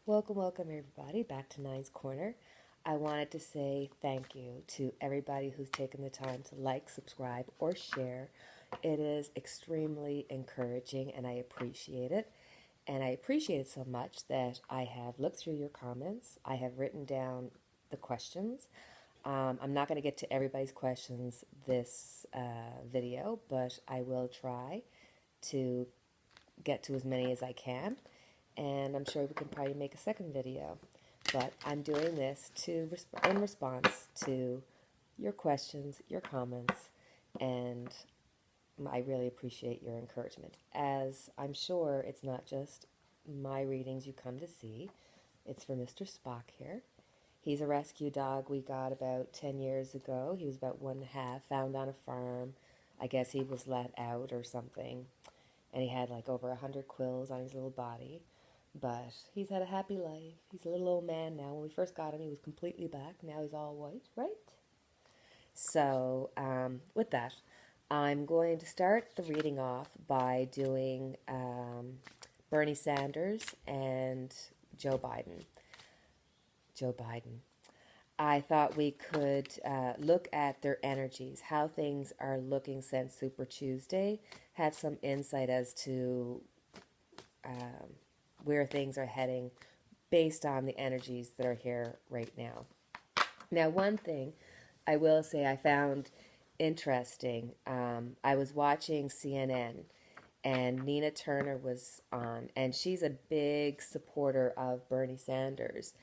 Welcome everybody back to Nine's Corner. I wanted to say thank you to everybody who's taken the time to like, subscribe, or share. It is extremely encouraging and I appreciate it. And I appreciate it so much that I have looked through your comments. I have written down the questions. I'm not going to get to everybody's questions this video, but I will try to get to as many as I can. And I'm sure we can probably make a second video. But I'm doing this in response to your questions, your comments, and I really appreciate your encouragement. As I'm sure it's not just my readings you come to see, it's for Mr. Spock here. He's a rescue dog we got about 10 years ago. He was about 1.5, found on a farm. I guess he was let out or something. And he had like over 100 quills on his little body. But he's had a happy life. He's a little old man now. When we first got him, he was completely black. Now he's all white, right? So, with that, I'm going to start the reading off by doing Bernie Sanders and Joe Biden. Joe Biden. I thought we could look at their energies, how things are looking since Super Tuesday, have some insight as to where things are heading based on the energies that are here right now. Now, one thing I will say I found interesting, I was watching CNN and Nina Turner was on, and she's a big supporter of Bernie Sanders.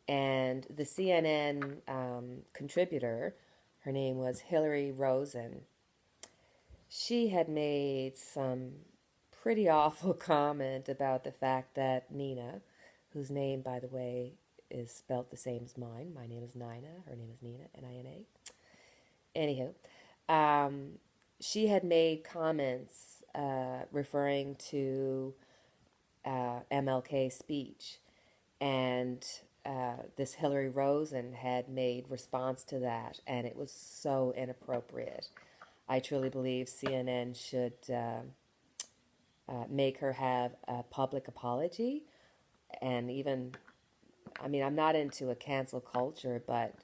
And the CNN contributor, her name was Hillary Rosen, she had made some pretty awful comment about the fact that Nina, whose name, by the way, is spelt the same as mine. My name is Nina. Her name is Nina, N-I-N-A. Anywho, she had made comments referring to MLK's speech, and this Hillary Rosen had made response to that, and it was so inappropriate. I truly believe CNN should make her have a public apology. And even, I mean, I'm not into a cancel culture, but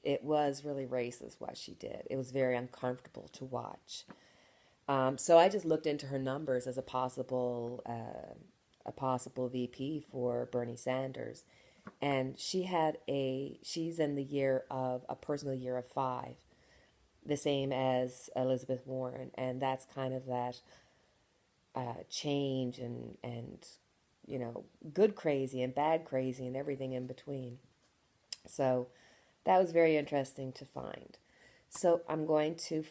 it was really racist what she did. It was very uncomfortable to watch. So I just looked into her numbers as a possible VP for Bernie Sanders. And she's in the year of a personal year of 5, the same as Elizabeth Warren, and that's kind of that change and you know, good crazy and bad crazy and everything in between. So that was very interesting to find. So I'm going to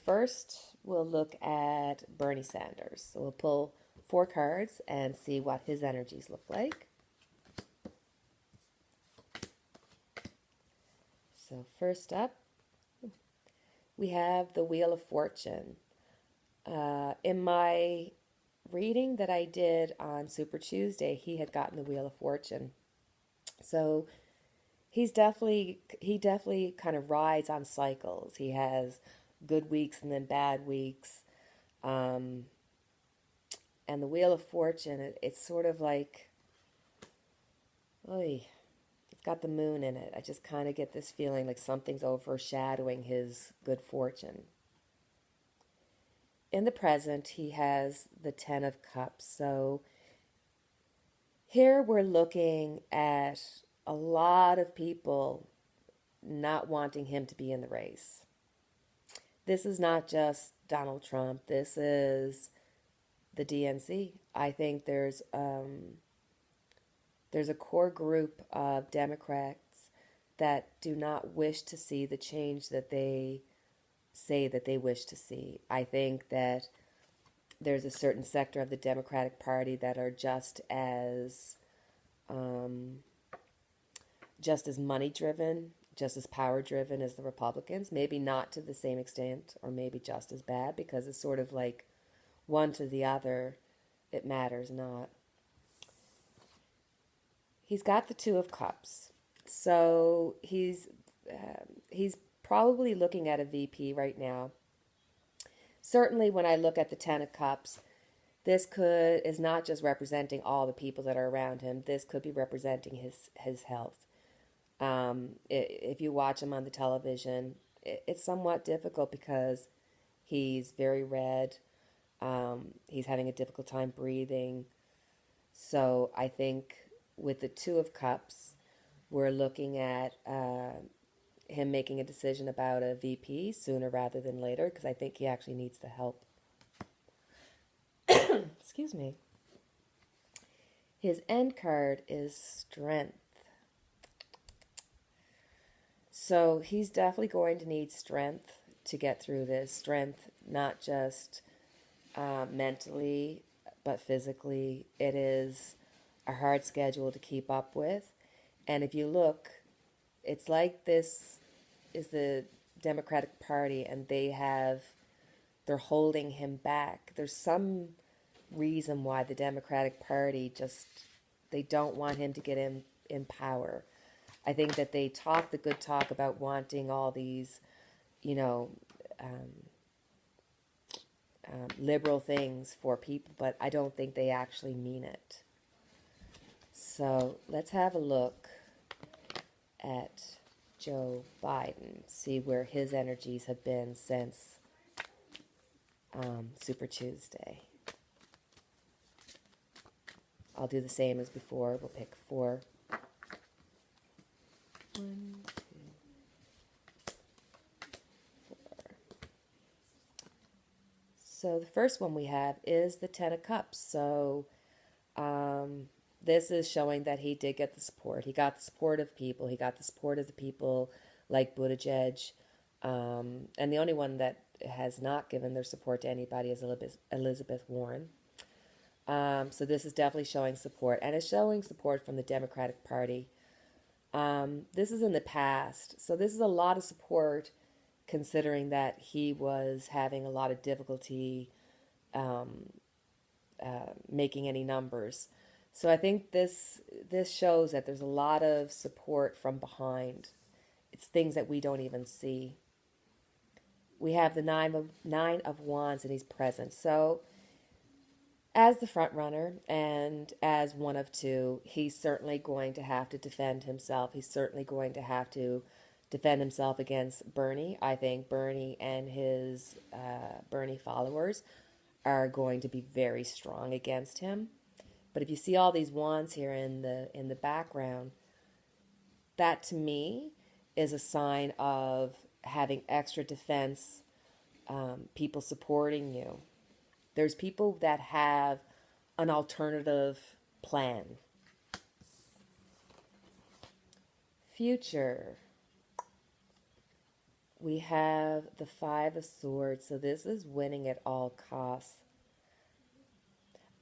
we'll look at Bernie Sanders. So we'll pull 4 cards and see what his energies look like. So first up, we have the Wheel of Fortune. In my reading that I did on Super Tuesday, he had gotten the Wheel of Fortune. So he definitely kind of rides on cycles. He has good weeks and then bad weeks. And the Wheel of Fortune, it's sort of like, oy, it's got the moon in it. I just kind of get this feeling like something's overshadowing his good fortune. In the present, he has the 10 of Cups. So here we're looking at a lot of people not wanting him to be in the race. This is not just Donald Trump. This is the DNC. I think there's a core group of Democrats that do not wish to see the change that they say that they wish to see. I think that there's a certain sector of the Democratic Party that are just as money driven, just as power driven as the Republicans. Maybe not to the same extent, or maybe just as bad, because it's sort of like one to the other, it matters not. He's got the 2 of Cups, so he's probably looking at a VP right now. Certainly when I look at the 10 of Cups, This is not just representing all the people that are around him. This could be representing his health. If you watch him on the television, it's somewhat difficult because he's very red. He's having a difficult time breathing. So I think with the Two of Cups, we're looking at him making a decision about a VP sooner rather than later, because I think he actually needs the help. Excuse me. His end card is Strength. So he's definitely going to need strength to get through this. Strength, not just mentally, but physically. It is a hard schedule to keep up with. And if you look, it's like this is the Democratic Party, and they're holding him back. There's some reason why the Democratic Party they don't want him to get in power. I think that they talk the good talk about wanting all these, you know, liberal things for people, but I don't think they actually mean it. So let's have a look at Joe Biden, see where his energies have been since Super Tuesday. I'll do the same as before. We'll pick 4. 1, 2, 4. So the first one we have is the Ten of Cups. So this is showing that he did get the support. He got the support of people. He got the support of the people like Buttigieg. And the only one that has not given their support to anybody is Elizabeth Warren. So this is definitely showing support. And it's showing support from the Democratic Party. This is in the past. So this is a lot of support considering that he was having a lot of difficulty making any numbers. So I think this shows that there's a lot of support from behind. It's things that we don't even see. We have the nine of Wands, and he's present. So as the front runner and as one of two, he's certainly going to have to defend himself. He's certainly going to have to defend himself against Bernie. I think Bernie and his Bernie followers are going to be very strong against him. But if you see all these wands here in the background, that to me is a sign of having extra defense, people supporting you. There's people that have an alternative plan. Future. We have the Five of Swords. So this is winning at all costs.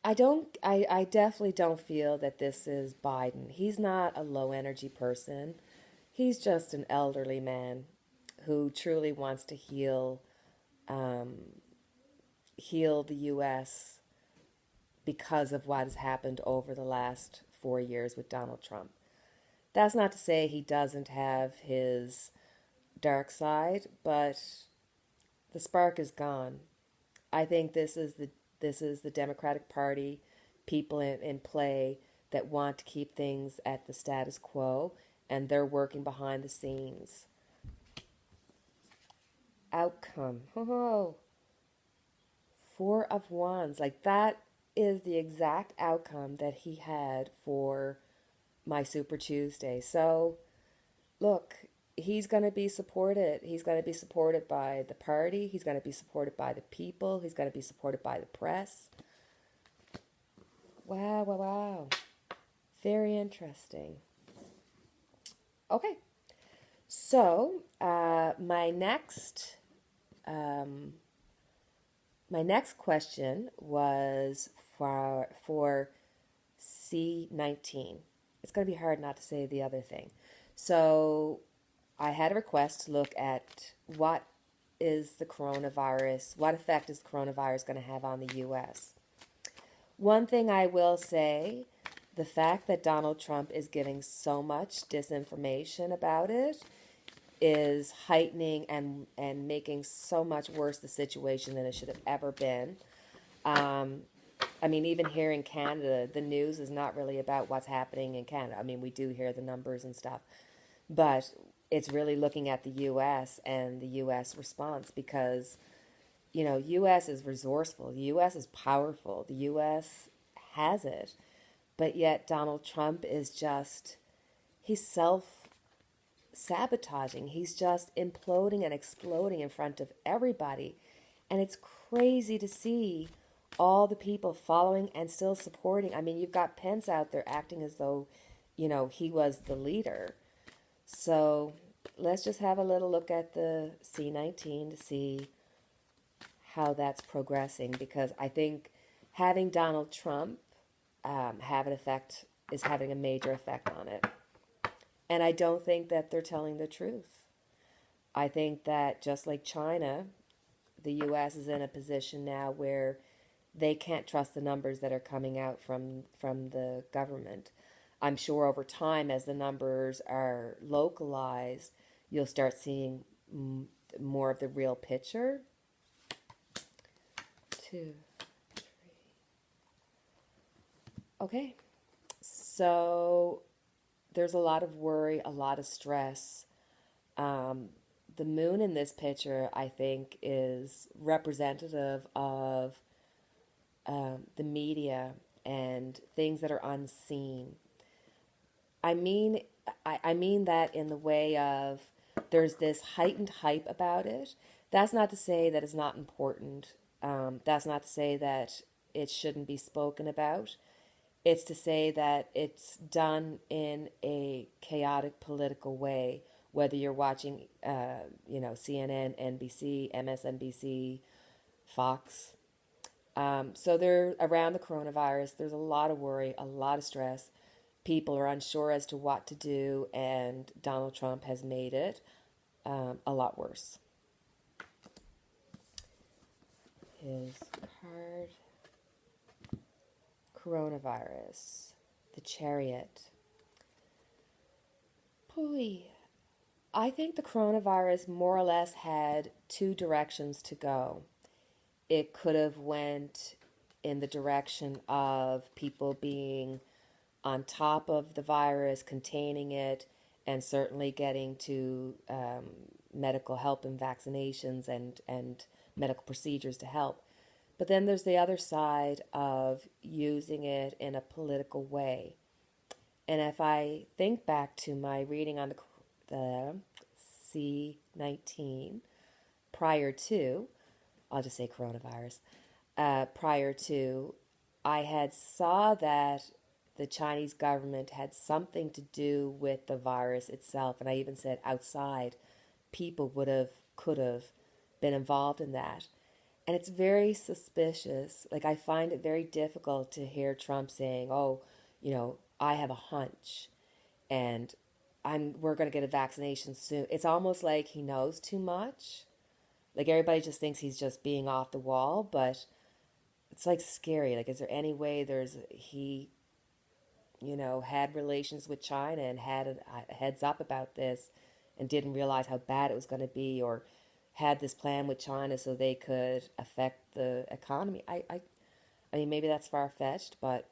I definitely don't feel that this is Biden. He's not a low energy person. He's just an elderly man who truly wants to heal the U.S. because of what has happened over the last 4 years with Donald Trump. That's not to say he doesn't have his dark side, but the spark is gone. I think this is the Democratic Party, people in play that want to keep things at the status quo, and they're working behind the scenes. Outcome. Oh, 4 of Wands. Like, that is the exact outcome that he had for my Super Tuesday. So, look, he's going to be supported. He's going to be supported by the party. He's going to be supported by the people. He's going to be supported by the press. Wow, wow, wow. Very interesting. Okay. So, my next question was for C19. It's going to be hard not to say the other thing. So I had a request to look at what effect is the coronavirus going to have on the U.S. One thing I will say, the fact that Donald Trump is giving so much disinformation about it is heightening and making so much worse the situation than it should have ever been. I mean, even here in Canada, the news is not really about what's happening in Canada. I mean, we do hear the numbers and stuff, but it's really looking at the U.S. and the U.S. response because, U.S. is resourceful, the U.S. is powerful, the U.S. has it, but yet Donald Trump is just, he's self sabotaging. He's just imploding and exploding in front of everybody. And it's crazy to see all the people following and still supporting. I mean, you've got Pence out there acting as though, he was the leader. So let's just have a little look at the C19 to see how that's progressing, because I think having Donald Trump have an effect is having a major effect on it. And I don't think that they're telling the truth. I think that just like China, the U.S. is in a position now where they can't trust the numbers that are coming out from the government. I'm sure over time, as the numbers are localized, you'll start seeing more of the real picture. 2, 3. Okay, so there's a lot of worry, a lot of stress. The moon in this picture, I think, is representative of the media and things that are unseen. I mean, I mean that in the way of there's this heightened hype about it. That's not to say that it's not important. That's not to say that it shouldn't be spoken about. It's to say that it's done in a chaotic political way, whether you're watching, CNN, NBC, MSNBC, Fox. So they're around the coronavirus. There's a lot of worry, a lot of stress. People are unsure as to what to do, and Donald Trump has made it a lot worse. His card. Coronavirus. The Chariot. Boy, I think the coronavirus more or less had two directions to go. It could have went in the direction of people being on top of the virus, containing it, and certainly getting to medical help and vaccinations and medical procedures to help. But then there's the other side of using it in a political way. And if I think back to my reading on the C19 prior to, I'll just say coronavirus, prior to, I had saw that the Chinese government had something to do with the virus itself. And I even said outside people could have been involved in that. And it's very suspicious. Like, I find it very difficult to hear Trump saying, oh, I have a hunch and we're going to get a vaccination soon. It's almost like he knows too much. Like, everybody just thinks he's just being off the wall, but it's like scary. Like, is there any way he had relations with China and had a heads up about this and didn't realize how bad it was going to be, or had this plan with China so they could affect the economy? I mean, maybe that's far-fetched, but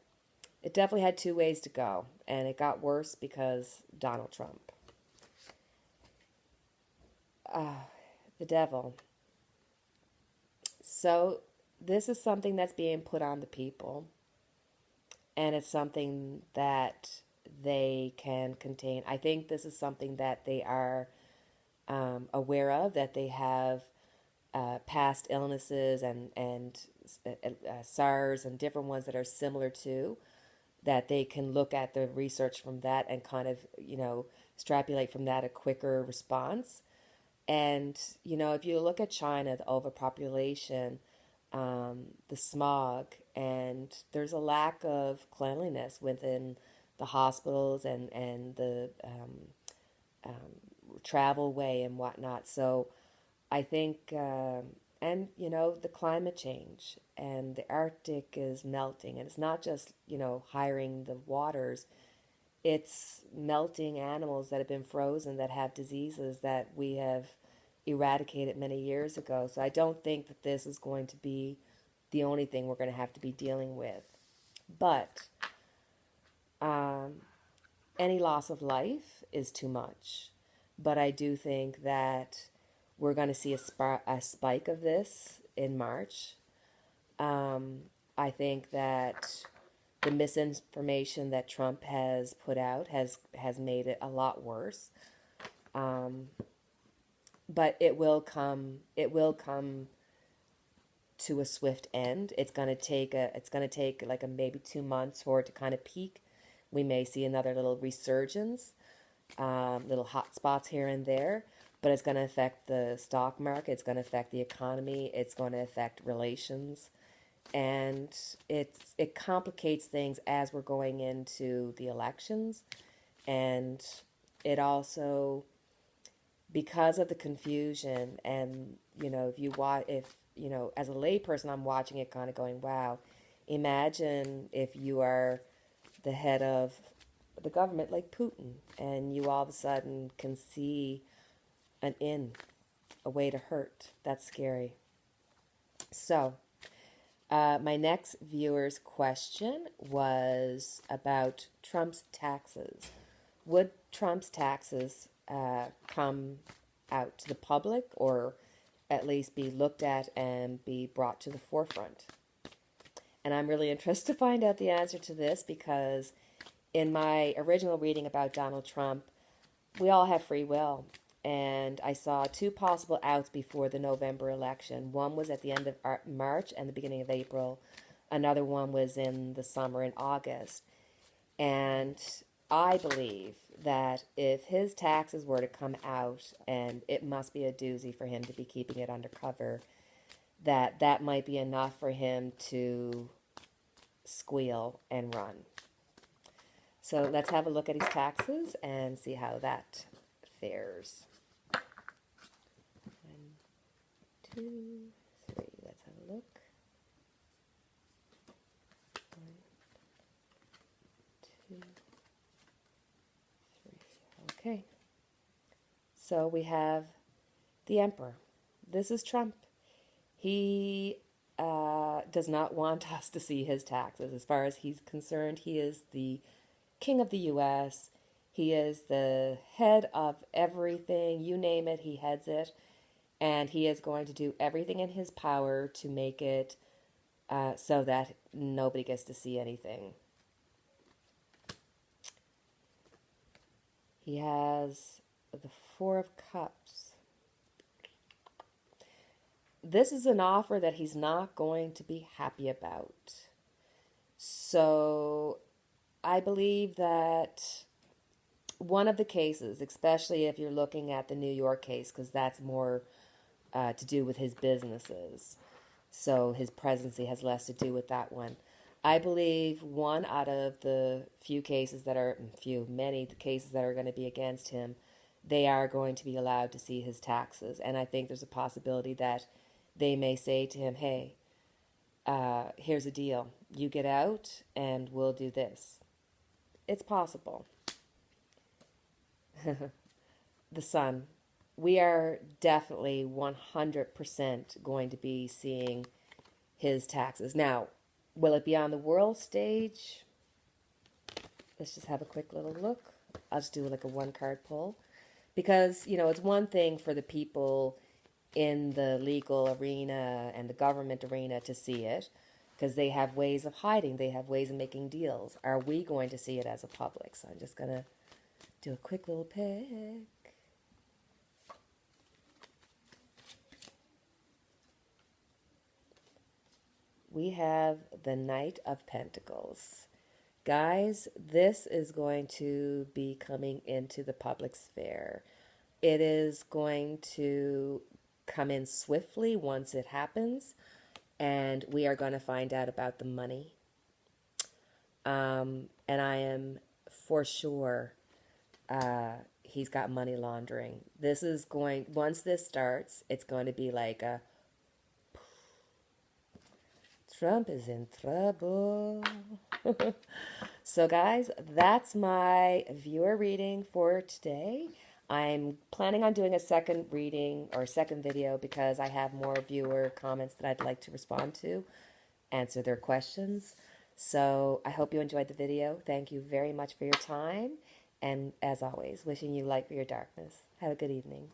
it definitely had two ways to go, and it got worse because Donald Trump. The devil. So this is something that's being put on the people, and it's something that they can contain. I think this is something that they are aware of, that they have past illnesses and SARS and different ones that are similar to, that they can look at the research from that and kind of, extrapolate from that a quicker response. And, if you look at China, the overpopulation, the smog, and there's a lack of cleanliness within the hospitals and the travel way and whatnot. So I think, the climate change and the Arctic is melting, and it's not just, hiring the waters. It's melting animals that have been frozen that have diseases that we have eradicated many years ago. So I don't think that this is going to be the only thing we're going to have to be dealing with. But any loss of life is too much. But I do think that we're going to see a spike of this in March. I think that the misinformation that Trump has put out has made it a lot worse. But it will come. It will come to a swift end. It's going to take like a maybe 2 months for it to kind of peak. We may see another little resurgence, little hot spots here and there, but it's going to affect the stock market. It's going to affect the economy. It's going to affect relations, and it complicates things as we're going into the elections, and it also, because of the confusion, and if as a layperson, I'm watching it kind of going, wow, imagine if you are the head of the government like Putin, and you all of a sudden can see a way to hurt. That's scary. So, my next viewer's question was about Trump's taxes. Would Trump's taxes come out to the public, or at least be looked at and be brought to the forefront? And I'm really interested to find out the answer to this, because in my original reading about Donald Trump, we all have free will. And I saw two possible outs before the November election. One was at the end of March and the beginning of April. Another one was in the summer in August. And I believe that if his taxes were to come out, and it must be a doozy for him to be keeping it undercover, that might be enough for him to squeal and run. So let's have a look at his taxes and see how that fares. 1, 2, 3. Let's have a look. 1, 2, 3. Okay. So we have the Emperor. This is Trump. He does not want us to see his taxes. As far as he's concerned, he is the king of the U.S. He is the head of everything. You name it, he heads it. And he is going to do everything in his power to make it so that nobody gets to see anything. He has the Four of Cups. This is an offer that he's not going to be happy about. So I believe that one of the cases, especially if you're looking at the New York case, because that's more to do with his businesses, so his presidency has less to do with that one. I believe one out of the many cases that are going to be against him, they are going to be allowed to see his taxes. And I think there's a possibility that they may say to him, hey, here's a deal. You get out and we'll do this. It's possible. The Sun. We are definitely 100% going to be seeing his taxes. Now, will it be on the world stage? Let's just have a quick little look. I'll just do like a one-card pull. Because, it's one thing for the people in the legal arena and the government arena to see it, because they have ways of hiding. They have ways of making deals. Are we going to see it as a public? So I'm just going to do a quick little pick. We have the Knight of Pentacles. Guys, this is going to be coming into the public sphere. It is going to come in swiftly once it happens, and we are going to find out about the money. And I am for sure he's got money laundering. Once this starts, it's going to be like a Trump is in trouble. So guys, that's my viewer reading for today. I'm planning on doing a second reading or second video because I have more viewer comments that I'd like to respond to. answer their questions. So I hope you enjoyed the video. Thank you very much for your time. And as always, wishing you light for your darkness. Have a good evening.